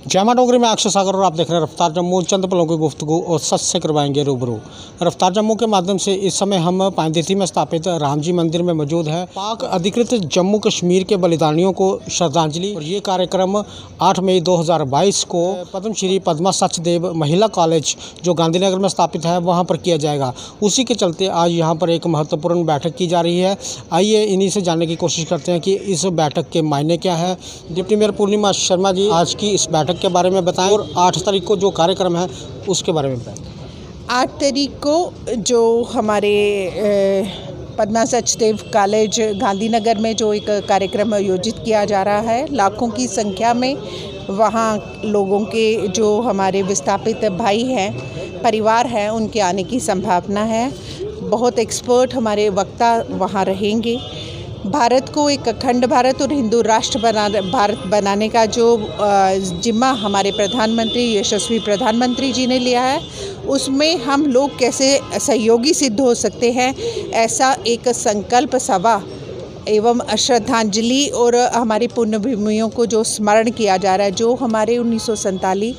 जय मां डोगरी में अक्षय सागर और आप देख रहे हैं रफ्तार जम्मू। चंद पलों की गुफ्तगू और सच से करवाएंगे रूबरू। रफ्तार जम्मू के माध्यम से इस समय हम पांदीथी में स्थापित राम जी मंदिर में मौजूद है। पाक अधिकृत जम्मू कश्मीर के बलिदानियों को श्रद्धांजलि। और ये कार्यक्रम 8 मई 2022 को पद्म श्री पद्मा सचदेव महिला कॉलेज जो गांधीनगर में स्थापित है वहाँ पर किया जाएगा। उसी के चलते आज यहाँ पर एक महत्वपूर्ण बैठक की जा रही है। आइए इन्हीं से जानने की कोशिश करते हैं कि इस बैठक के मायने क्या है। डिप्टी मेयर पूर्णिमा शर्मा जी आज की इस बैठक के बारे में बताएं और 8 तारीख को जो कार्यक्रम है उसके बारे में बताएं। 8 तारीख को जो हमारे पद्मा सचदेव कॉलेज गांधीनगर में जो एक कार्यक्रम आयोजित किया जा रहा है, लाखों की संख्या में वहाँ लोगों के जो हमारे विस्थापित भाई हैं, परिवार हैं, उनके आने की संभावना है। बहुत एक्सपर्ट हमारे वक्ता वहाँ रहेंगे। भारत को एक अखंड भारत और हिंदू राष्ट्र भारत बनाने का जो जिम्मा हमारे प्रधानमंत्री यशस्वी प्रधानमंत्री जी ने लिया है, उसमें हम लोग कैसे सहयोगी सिद्ध हो सकते हैं, ऐसा एक संकल्प सभा एवं श्रद्धांजलि और हमारी पुण्यभूमियों को जो स्मरण किया जा रहा है, जो हमारे 1947,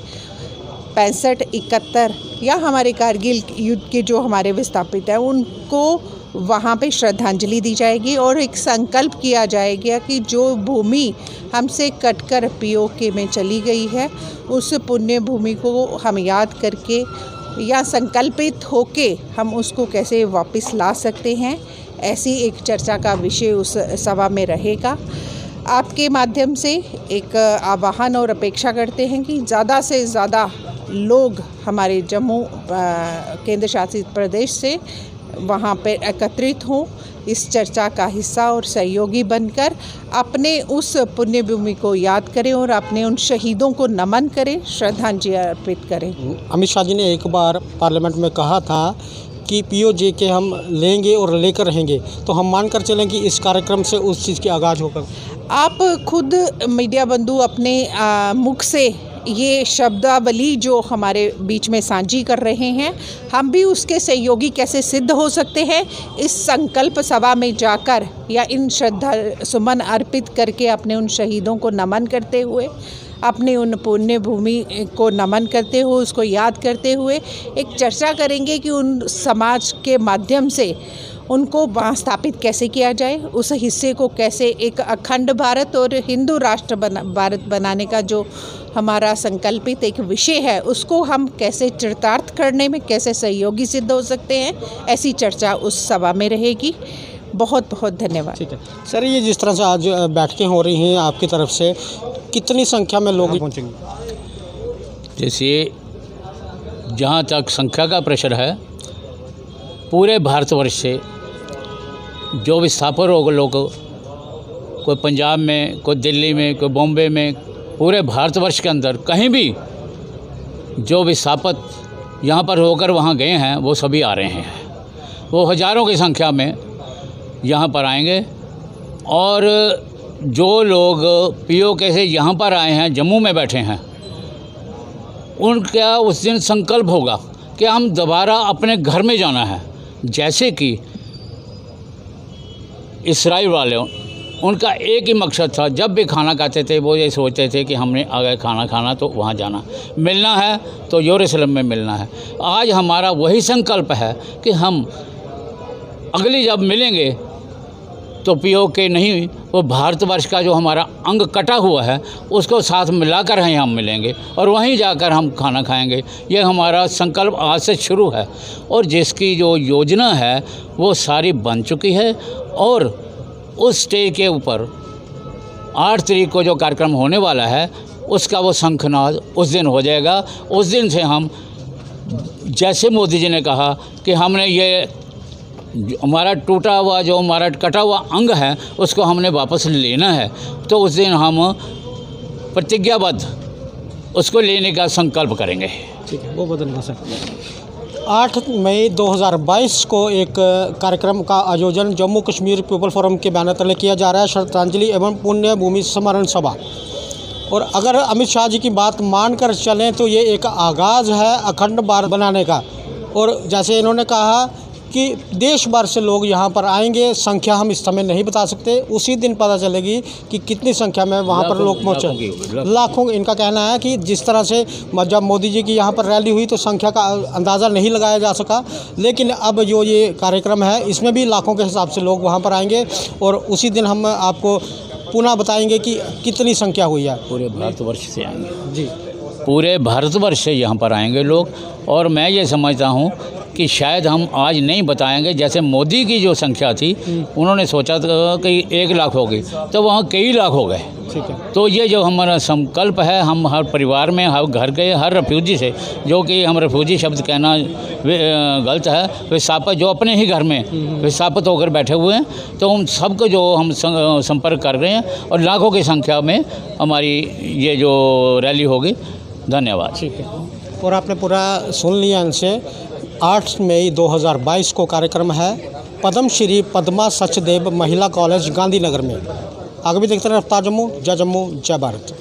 65, 71 या हमारे कारगिल युद्ध के जो हमारे विस्थापित हैं, उनको वहाँ पे श्रद्धांजलि दी जाएगी और एक संकल्प किया जाएगा कि जो भूमि हमसे कटकर पीओके में चली गई है, उस पुण्य भूमि को हम याद करके या संकल्पित होके हम उसको कैसे वापस ला सकते हैं। ऐसी एक चर्चा का विषय उस सभा में रहेगा। आपके माध्यम से एक आह्वान और अपेक्षा करते हैं कि ज़्यादा से ज़्यादा लोग हमारे जम्मू केंद्र शासित प्रदेश से वहाँ पे एकत्रित हों, इस चर्चा का हिस्सा और सहयोगी बनकर अपने उस पुण्य भूमि को याद करें और अपने उन शहीदों को नमन करें, श्रद्धांजलि अर्पित करें। अमित शाह जी ने एक बार पार्लियामेंट में कहा था कि पीओजे के हम लेंगे और लेकर रहेंगे, तो हम मानकर चलें कि इस कार्यक्रम से उस चीज़ की आगाज़ होकर आप खुद मीडिया बंधु अपने मुख से ये शब्दावली जो हमारे बीच में साझी कर रहे हैं, हम भी उसके सहयोगी कैसे सिद्ध हो सकते हैं, इस संकल्प सभा में जाकर या इन श्रद्धा सुमन अर्पित करके अपने उन शहीदों को नमन करते हुए, अपने उन पुण्य भूमि को नमन करते हुए, उसको याद करते हुए एक चर्चा करेंगे कि उन समाज के माध्यम से उनको वहाँ स्थापित कैसे किया जाए, उस हिस्से को कैसे एक अखंड भारत और हिंदू राष्ट्र भारत बनाने का जो हमारा संकल्पित एक विषय है, उसको हम कैसे चरितार्थ करने में कैसे सहयोगी सिद्ध हो सकते हैं, ऐसी चर्चा उस सभा में रहेगी। बहुत बहुत धन्यवाद। ठीक है सर, ये जिस तरह से आज बैठकें हो रही हैं आपकी तरफ से, कितनी संख्या में लोग पहुँचेंगे? जैसे जहाँ तक संख्या का प्रेशर है, पूरे भारतवर्ष से जो विस्थापित लोग, कोई पंजाब में, कोई दिल्ली में, कोई बॉम्बे में, पूरे भारतवर्ष के अंदर कहीं भी जो विस्थापित यहाँ पर होकर वहाँ गए हैं, वो सभी आ रहे हैं। वो हज़ारों की संख्या में यहाँ पर आएंगे। और जो लोग पीओके से यहाँ पर आए हैं, जम्मू में बैठे हैं, उनका उस दिन संकल्प होगा कि हम दोबारा अपने घर में जाना है। जैसे कि इसराइल वाले, उनका एक ही मकसद था, जब भी खाना खाते थे वो ये सोचते थे कि हमने अगर खाना खाना तो वहाँ जाना, मिलना है तो यरूशलेम में मिलना है। आज हमारा वही संकल्प है कि हम अगली जब मिलेंगे तो पीओके नहीं, वो भारतवर्ष का जो हमारा अंग कटा हुआ है उसको साथ मिलाकर ही हम मिलेंगे और वहीं जाकर हम खाना खाएंगे। ये हमारा संकल्प आज से शुरू है और जिसकी जो योजना है वो सारी बन चुकी है। और उस स्टेज के ऊपर 8 तारीख को जो कार्यक्रम होने वाला है, उसका वो शंखनाद उस दिन हो जाएगा। उस दिन से हम, जैसे मोदी जी ने कहा कि हमने ये हमारा टूटा हुआ, जो हमारा कटा हुआ अंग है, उसको हमने वापस लेना है, तो उस दिन हम प्रतिज्ञाबद्ध उसको लेने का संकल्प करेंगे। ठीक है, वो बदलना सर। 8 मई 2022 को एक कार्यक्रम का आयोजन जम्मू कश्मीर पीपल फोरम के बैनर तले किया जा रहा है, श्रद्धांजलि एवं पुण्य भूमि स्मरण सभा। और अगर अमित शाह जी की बात मानकर चलें तो ये एक आगाज़ है अखंड भारत बनाने का। और जैसे इन्होंने कहा कि देश भर से लोग यहाँ पर आएंगे। संख्या हम इस समय नहीं बता सकते, उसी दिन पता चलेगी कि कितनी संख्या में वहाँ पर लोग पहुँचे। लाखों, इनका कहना है कि जिस तरह से जब मोदी जी की यहाँ पर रैली हुई तो संख्या का अंदाज़ा नहीं लगाया जा सका, लेकिन अब जो ये कार्यक्रम है इसमें भी लाखों के हिसाब से लोग वहाँ पर आएंगे और उसी दिन हम आपको पुनः बताएंगे कि कितनी संख्या हुई है। पूरे भारतवर्ष से आएंगे जी, पूरे भारतवर्ष से यहाँ पर आएंगे लोग। और मैं ये समझता हूँ कि शायद हम आज नहीं बताएंगे, जैसे मोदी की जो संख्या थी उन्होंने सोचा था कि 1 लाख होगी, तो वहाँ कई लाख हो गए। ठीक है। तो ये जो हमारा संकल्प है, हम हर परिवार में, हर घर के हर रेफ्यूजी से, जो कि हम रेफ्यूजी शब्द कहना गलत है, विस्थापित जो अपने ही घर में विस्थापित होकर बैठे हुए हैं, तो उन सबको जो हम संपर्क कर रहे हैं और लाखों की संख्या में हमारी ये जो रैली होगी। धन्यवाद। ठीक है। और आपने पूरा सुन लिया इनसे। 8 मई 2022 को कार्यक्रम है पद्मश्री पद्मा सचदेव महिला कॉलेज गांधीनगर में। आगे भी देखते रहे रफ्तार जम्मू, जय भारत।